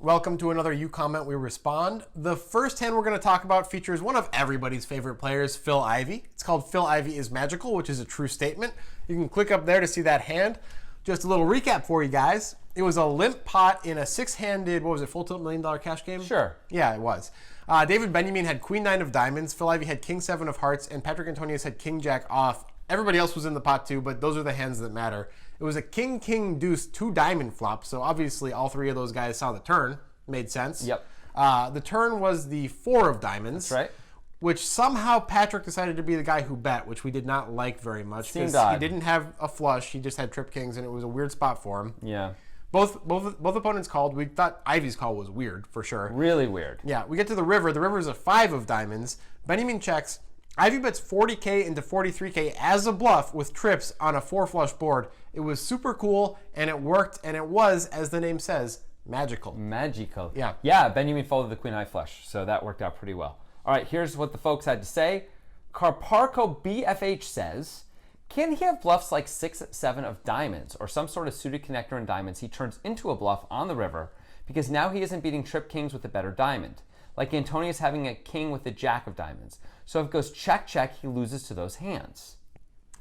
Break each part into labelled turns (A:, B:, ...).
A: Welcome to another You Comment, We Respond. The first hand we're going to talk about features one of everybody's favorite players, Phil Ivey. It's called Phil Ivey is Magical, which is a true statement. You can click up there to see that hand. Just a little recap for you guys. It was a limp pot in a six-handed, full tilt $1 million cash game?
B: Sure.
A: Yeah, it was. David Benjamin had Queen 9 of diamonds, Phil Ivey had King 7 of hearts, and Patrick Antonius had King Jack off. Everybody else was in the pot too, but those are the hands that matter. It was a King, King, Deuce, 2 diamond flop, so obviously all three of those guys saw the turn. Made sense.
B: Yep.
A: The turn was the 4 of diamonds.
B: That's right.
A: Which somehow Patrick decided to be the guy who bet, which we did not like very much.
B: Seemed
A: He
B: odd.
A: didn't have a flush. He just had trip kings, and it was a weird spot for him.
B: Yeah.
A: Both opponents called. We thought Ivey's call was weird, for sure.
B: Really weird.
A: Yeah, we get to the river. The river is a 5 of diamonds. Benjamin checks. Ivey bets 40K into 43K as a bluff with trips on a 4 flush board. It was super cool, and it worked, and it was, as the name says, magical.
B: Magical.
A: Yeah.
B: Yeah, Benjamin folded the queen high flush, so that worked out pretty well. All right, here's what the folks had to say. Carparco BFH says, can he have bluffs like 6, 7 of diamonds or some sort of suited connector in diamonds he turns into a bluff on the river because now he isn't beating trip kings with a better diamond? Like Antonius having a king with a jack of diamonds. So if it goes check, check, he loses to those hands.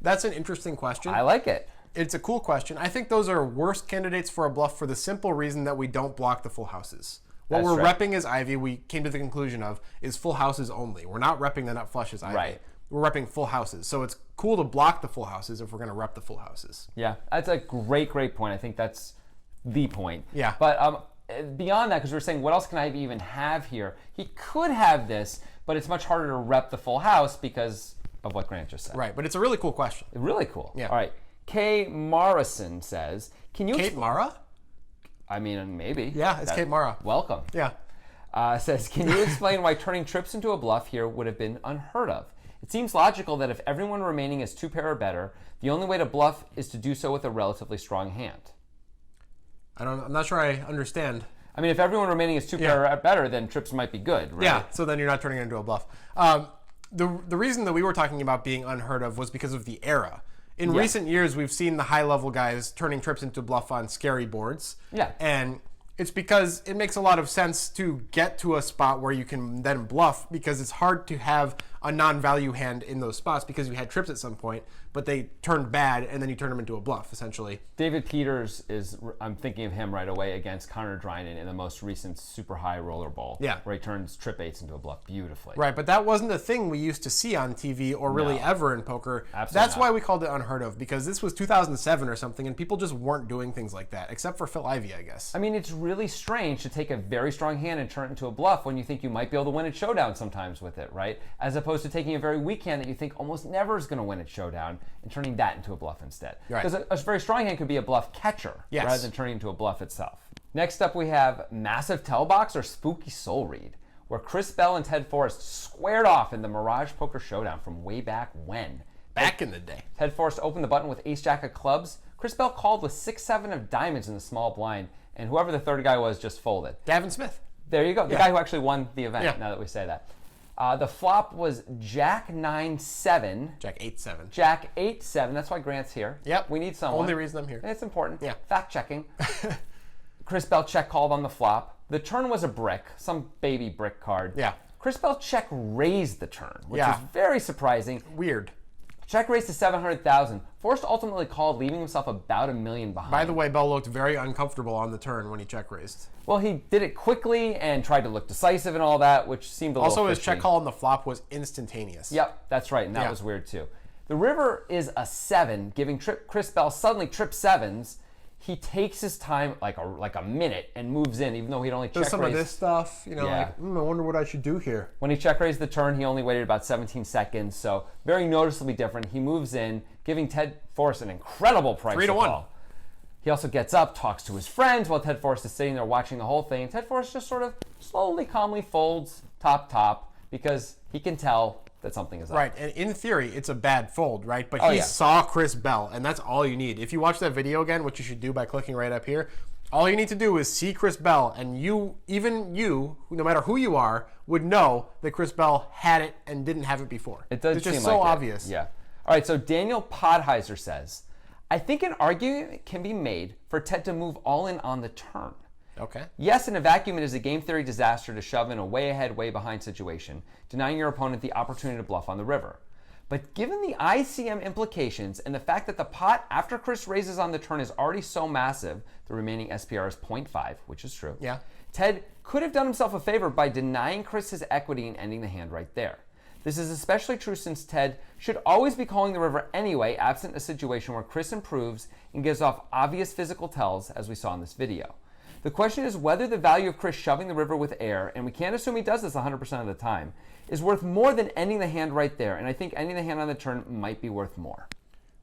A: That's an interesting question.
B: I like it.
A: It's a cool question. I think those are worst candidates for a bluff for the simple reason that we don't block the full houses. What
B: That's
A: we're
B: right.
A: repping as Ivey, we came to the conclusion of, is full houses only. We're not repping the nut flushes Ivey.
B: Right.
A: We're repping full houses. So it's cool to block the full houses if we're going to rep the full houses.
B: Yeah, that's a great point. I think that's the point.
A: Yeah.
B: But beyond that, because we're saying what else can I even have here? He could have this, but it's much harder to rep the full house because of what Grant just said.
A: Right, but it's a really cool question.
B: Really cool.
A: Yeah.
B: All right. Kay Morrison says, can you...
A: Kate Mara?
B: I mean, maybe.
A: Yeah, it's Kate Mara.
B: Welcome.
A: Yeah.
B: Says, can you explain why turning trips into a bluff here would have been unheard of? It seems logical that if everyone remaining is 2 pair or better, the only way to bluff is to do so with a relatively strong hand.
A: I'm not sure I understand.
B: I mean, if everyone remaining is 2 pair or better, then trips might be good, right?
A: Yeah, so then you're not turning it into a bluff. The reason that we were talking about being unheard of was because of the era. In recent years, we've seen the high-level guys turning trips into bluff on scary boards.
B: Yeah.
A: And it's because it makes a lot of sense to get to a spot where you can then bluff, because it's hard to have a non-value hand in those spots because you had trips at some point, but they turned bad, and then you turn them into a bluff, essentially.
B: David Peters I'm thinking of him right away against Connor Dryden in the most recent super high roller bowl.
A: Yeah.
B: Where he turns trip 8s into a bluff beautifully.
A: Right, but that wasn't a thing we used to see on TV or really ever in poker.
B: Absolutely
A: That's
B: not.
A: why we called it unheard of, because this was 2007 or something, and people just weren't doing things like that, except for Phil Ivey, I guess.
B: I mean, it's really strange to take a very strong hand and turn it into a bluff when you think you might be able to win at showdown sometimes with it, right? As opposed to taking a very weak hand that you think almost never is going to win at showdown and turning that into a bluff instead.
A: Right.
B: Because a very strong hand could be a bluff catcher rather than turning into a bluff itself. Next up, we have Massive Telebox or Spooky Soul Read, where Chris Bell and Ted Forrest squared off in the Mirage Poker Showdown from way back when.
A: Back in the day.
B: Ted Forrest opened the button with ace-jack of clubs. Chris Bell called with 6, 7 of diamonds in the small blind, and whoever the third guy was just folded.
A: Gavin Smith.
B: There you go. The guy who actually won the event, now that we say that. The flop was Jack 9-7.
A: Jack 8-7.
B: Jack 8-7. That's why Grant's here.
A: Yep.
B: We need someone.
A: Only reason I'm here.
B: It's important.
A: Yeah.
B: Fact checking. Chris Bell check called on the flop. The turn was a brick, some baby brick card.
A: Yeah.
B: Chris Bell check raised the turn, which
A: Yeah.
B: is very surprising.
A: Weird.
B: Check raised to 700,000. Forrest ultimately called, leaving himself about $1 million behind.
A: By the way, Bell looked very uncomfortable on the turn when he check raised.
B: Well, he did it quickly and tried to look decisive and all that, which seemed a little
A: Also, his
B: fishy.
A: check call on the flop was instantaneous.
B: Yep, that's right, and that was weird too. The river is a 7, giving Chris Bell suddenly trip 7s. He takes his time, like a minute, and moves in, even though he'd only check
A: Does some
B: raised.
A: of this stuff, like, I wonder what I should do here.
B: When he check raised the turn, he only waited about 17 seconds, so very noticeably different. He moves in, giving Ted Forrest an incredible price
A: 3 to 1.
B: call. He also gets up, talks to his friends while Ted Forrest is sitting there watching the whole thing. And Ted Forrest just sort of slowly, calmly folds top because he can tell that something is up.
A: Right, and in theory, it's a bad fold, right? But
B: Oh,
A: he
B: yeah.
A: saw Chris Bell, and that's all you need. If you watch that video again, which you should do by clicking right up here, all you need to do is see Chris Bell, and even you, no matter who you are, would know that Chris Bell had it and didn't have it before.
B: It does
A: It's
B: seem
A: just
B: like
A: so
B: it.
A: obvious.
B: Yeah. All right, so Daniel Podheiser says, I think an argument can be made for Ted to move all in on the turn.
A: Okay.
B: Yes, in a vacuum, it is a game theory disaster to shove in a way ahead, way behind situation, denying your opponent the opportunity to bluff on the river. But given the ICM implications and the fact that the pot after Chris raises on the turn is already so massive, the remaining SPR is 0.5, which is true.
A: Yeah.
B: Ted could have done himself a favor by denying Chris his equity and ending the hand right there. This is especially true since Ted should always be calling the river anyway, absent a situation where Chris improves and gives off obvious physical tells, as we saw in this video. The question is whether the value of Chris shoving the river with air, and we can't assume he does this 100% of the time, is worth more than ending the hand right there, and I think ending the hand on the turn might be worth more.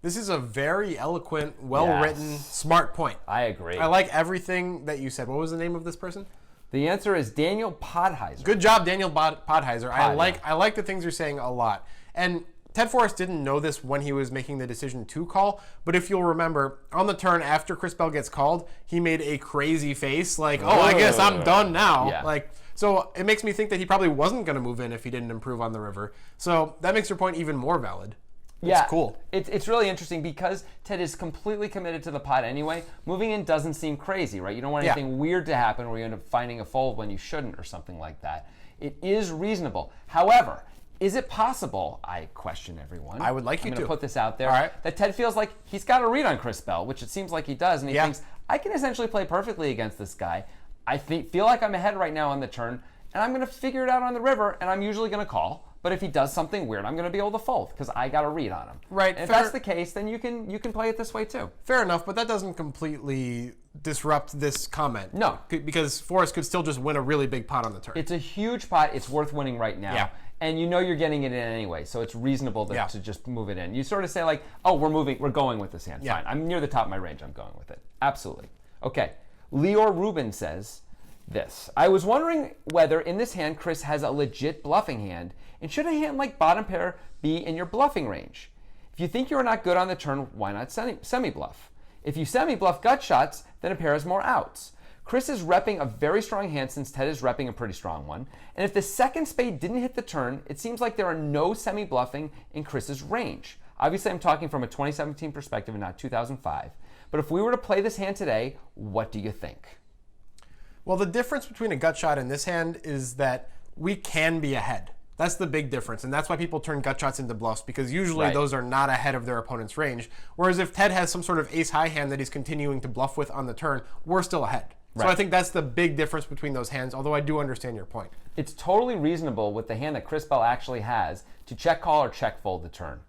A: This is a very eloquent, well-written, smart point.
B: I agree.
A: I like everything that you said. What was the name of this person?
B: The answer is Daniel Podheiser.
A: Good job, Daniel Podheiser. I like the things you're saying a lot. And Ted Forrest didn't know this when he was making the decision to call, but if you'll remember, on the turn after Chris Bell gets called, he made a crazy face, like, oh, I guess I'm done now.
B: Yeah.
A: Like, so it makes me think that he probably wasn't going to move in if he didn't improve on the river. So that makes your point even more valid.
B: Yeah,
A: it's cool.
B: It's really interesting because Ted is completely committed to the pot anyway. Moving in doesn't seem crazy, right? You don't want anything weird to happen where you end up finding a fold when you shouldn't or something like that. It is reasonable. However, is it possible, I question everyone.
A: I would like you
B: I'm going
A: to
B: put this out there,
A: All right.
B: that Ted feels like he's got a read on Chris Bell, which it seems like he does, and he thinks, I can essentially play perfectly against this guy. I feel like I'm ahead right now on the turn, and I'm going to figure it out on the river, and I'm usually going to call. But if he does something weird, I'm going to be able to fold because I got a read on him.
A: Right.
B: And if that's the case, then you can play it this way too.
A: Fair enough, but that doesn't completely disrupt this comment.
B: No.
A: Because Forrest could still just win a really big pot on the turn.
B: It's a huge pot. It's worth winning right now.
A: Yeah.
B: And you know you're getting it in anyway, so it's reasonable to just move it in. You sort of say like, oh, we're going with this hand.
A: Yeah.
B: Fine. I'm near the top of my range. I'm going with it. Absolutely. Okay. Leor Rubin says this. I was wondering whether in this hand Chris has a legit bluffing hand, and should a hand like bottom pair be in your bluffing range? If you think you are not good on the turn, why not semi-bluff? If you semi-bluff gut shots, then a pair has more outs. Chris is repping a very strong hand since Ted is repping a pretty strong one. And if the second spade didn't hit the turn, it seems like there are no semi-bluffing in Chris's range. Obviously, I'm talking from a 2017 perspective and not 2005. But if we were to play this hand today, what do you think?
A: Well, the difference between a gut shot and this hand is that we can be ahead. That's the big difference, and that's why people turn gut shots into bluffs, because usually those are not ahead of their opponent's range. Whereas if Ted has some sort of ace-high hand that he's continuing to bluff with on the turn, we're still ahead. Right. So I think that's the big difference between those hands, although I do understand your point.
B: It's totally reasonable with the hand that Chris Bell actually has to check call or check fold the turn.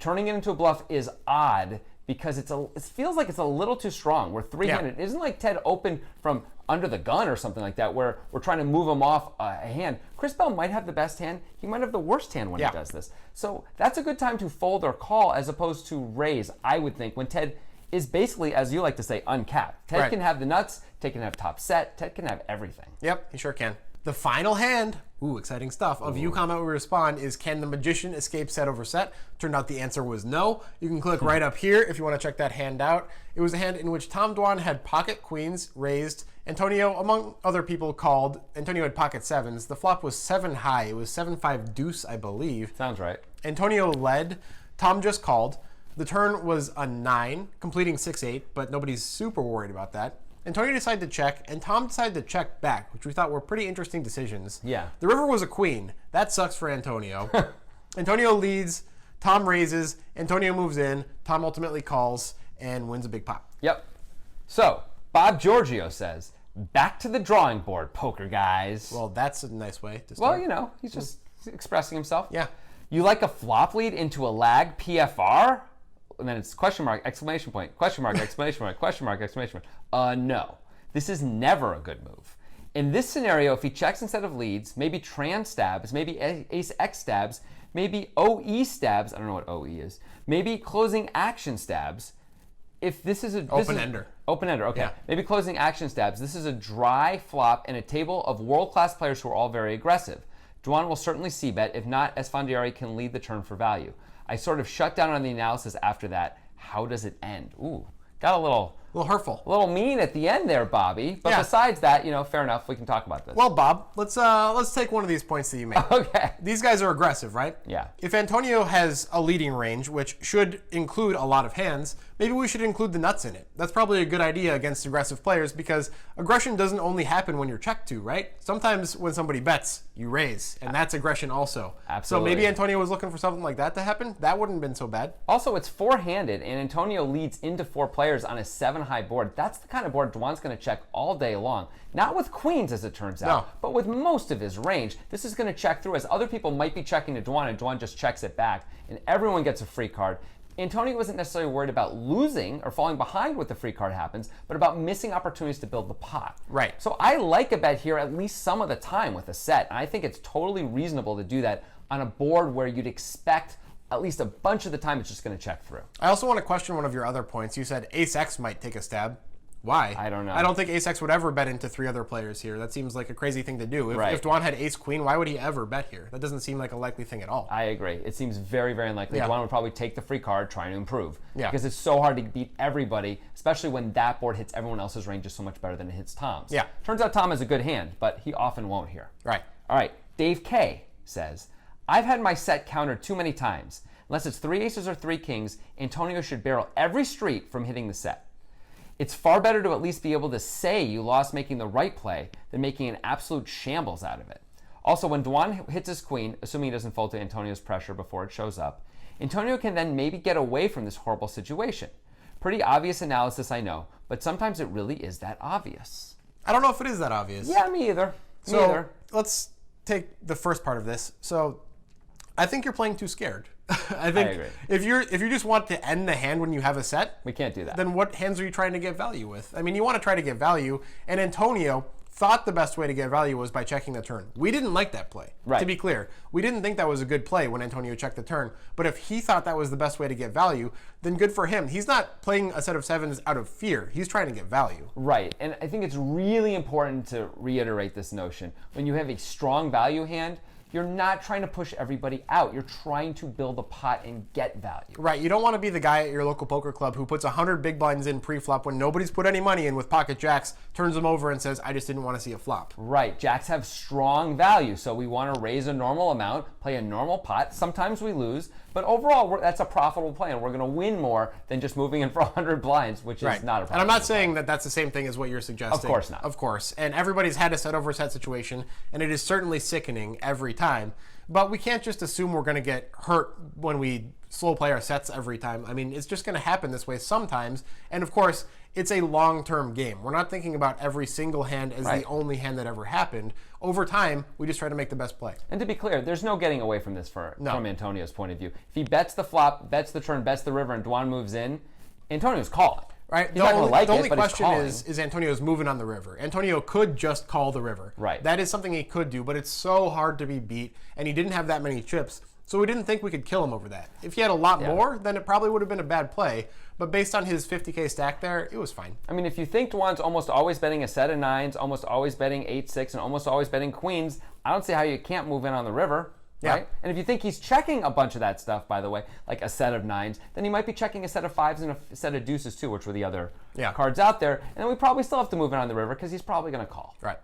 B: Turning it into a bluff is odd because it feels like it's a little too strong. We're three-handed. It isn't like Ted opened from under the gun or something like that where we're trying to move him off a hand. Chris Bell might have the best hand. He might have the worst hand when he does this. So that's a good time to fold or call as opposed to raise, I would think, when Ted is basically, as you like to say, uncapped. Ted can have the nuts. Ted can have top set. Ted can have everything.
A: Yep, he sure can. The final hand, exciting stuff, of You Comment We Respond is can the Magician escape set over set? Turned out the answer was no. You can click right up here if you want to check that hand out. It was a hand in which Tom Dwan had pocket queens raised. Antonio, among other people, called. Antonio had pocket sevens. The flop was 7 high. It was 7-5 deuce, I believe.
B: Sounds right.
A: Antonio led. Tom just called. The turn was a 9, completing 6-8, but nobody's super worried about that. Antonio decided to check, and Tom decided to check back, which we thought were pretty interesting decisions.
B: Yeah.
A: The river was a queen. That sucks for Antonio. Antonio leads, Tom raises, Antonio moves in, Tom ultimately calls, and wins a big pot.
B: Yep. So, Bob Giorgio says, back to the drawing board, poker guys.
A: Well, that's a nice way to start.
B: Well, you know, he's just expressing himself.
A: Yeah.
B: You like a flop lead into a lag PFR? And then it's question mark, exclamation point, question mark, exclamation point, question mark, exclamation point. No. This is never a good move. In this scenario, if he checks instead of leads, maybe trans stabs, maybe ace X stabs, maybe OE stabs, I don't know what OE is, maybe closing action stabs. If this is a
A: open-ender.
B: Open-ender, okay.
A: Yeah.
B: Maybe closing action stabs. This is a dry flop and a table of world-class players who are all very aggressive. Dwan will certainly c-bet. If not, Esfandiari can lead the turn for value. I sort of shut down on the analysis after that. How does it end? Ooh, got a little
A: A little hurtful.
B: A little mean at the end there, Bobby. But besides that, fair enough. We can talk about this.
A: Well, Bob, let's take one of these points that you made.
B: Okay.
A: These guys are aggressive, right?
B: Yeah.
A: If Antonio has a leading range, which should include a lot of hands, maybe we should include the nuts in it. That's probably a good idea against aggressive players because aggression doesn't only happen when you're checked to, right? Sometimes when somebody bets, you raise, and that's aggression also.
B: Absolutely.
A: So maybe Antonio was looking for something like that to happen. That wouldn't have been so bad.
B: Also, it's four-handed, and Antonio leads into 4 players on a 7-high board. That's the kind of board Dwan's going to check all day long. Not with queens, as it turns out, but with most of his range. This is going to check through, as other people might be checking to Dwan, and Dwan just checks it back, and everyone gets a free card. Antonio wasn't necessarily worried about losing or falling behind when the free card happens, but about missing opportunities to build the pot.
A: Right.
B: So I like a bet here at least some of the time with a set, and I think it's totally reasonable to do that on a board where you'd expect at least a bunch of the time it's just going to check through.
A: I also want to question one of your other points. You said Ace-X might take a stab. Why?
B: I don't know.
A: I don't think Ace-X would ever bet into 3 other players here. That seems like a crazy thing to do. If Dwan had Ace-Queen, why would he ever bet here? That doesn't seem like a likely thing at all.
B: I agree. It seems very, very unlikely. Dwan would probably take the free card, trying to improve.
A: Yeah.
B: Because it's so hard to beat everybody, especially when that board hits everyone else's ranges so much better than it hits Tom's.
A: Yeah.
B: Turns out Tom has a good hand, but he often won't here.
A: Right.
B: All right. Dave K says, I've had my set countered too many times. Unless it's 3 aces or 3 kings, Antonio should barrel every street from hitting the set. It's far better to at least be able to say you lost making the right play than making an absolute shambles out of it. Also, when Dwan hits his queen, assuming he doesn't fall to Antonio's pressure before it shows up, Antonio can then maybe get away from this horrible situation. Pretty obvious analysis, I know, but sometimes it really is that obvious.
A: I don't know if it is that obvious.
B: Yeah, me either.
A: So let's take the first part of this. So I think you're playing too scared. I think if you just want to end the hand when you have a set,
B: we can't do that.
A: Then what hands are you trying to get value with? I mean, you want to try to get value, and Antonio thought the best way to get value was by checking the turn. We didn't like that play.
B: Right.
A: To be clear, we didn't think that was a good play when Antonio checked the turn. But if he thought that was the best way to get value, then good for him. He's not playing a set of 7s out of fear. He's trying to get value.
B: Right, and I think it's really important to reiterate this notion. When you have a strong value hand, you're not trying to push everybody out. You're trying to build a pot and get value.
A: Right. You don't want to be the guy at your local poker club who puts 100 big blinds in pre-flop when nobody's put any money in with pocket jacks, turns them over and says, I just didn't want to see a flop.
B: Right. Jacks have strong value, so we want to raise a normal amount, play a normal pot. Sometimes we lose, but overall, that's a profitable play, and we're going to win more than just moving in for 100 blinds, which is not a profitable
A: And I'm not saying that that's the same thing as what you're suggesting.
B: Of course not.
A: Of course. And everybody's had a set over set situation, and it is certainly sickening every time. But we can't just assume we're going to get hurt when we slow play our sets every time. I mean, it's just going to happen this way sometimes. And of course, it's a long-term game. We're not thinking about every single hand as the only hand that ever happened. Over time, we just try to make the best play.
B: And to be clear, there's no getting away from this from Antonio's point of view. If he bets the flop, bets the turn, bets the river, and Dwan moves in, Antonio's calling.
A: Right.
B: He's not going to like
A: the only
B: it, but
A: question
B: he's
A: is Antonio's moving on the river. Antonio could just call the river.
B: Right.
A: That is something he could do, but it's so hard to be beat, and he didn't have that many chips, so we didn't think we could kill him over that. If he had a lot more, then it probably would have been a bad play, but based on his 50K stack there, it was fine.
B: I mean, if you think Dwan's almost always betting a set of 9s, almost always betting 8-6, and almost always betting queens, I don't see how you can't move in on the river. Right? And if you think he's checking a bunch of that stuff, by the way, like a set of 9s, then he might be checking a set of 5s and a set of deuces too, which were the other cards out there. And then we probably still have to move in on the river because he's probably going to call.
A: Right.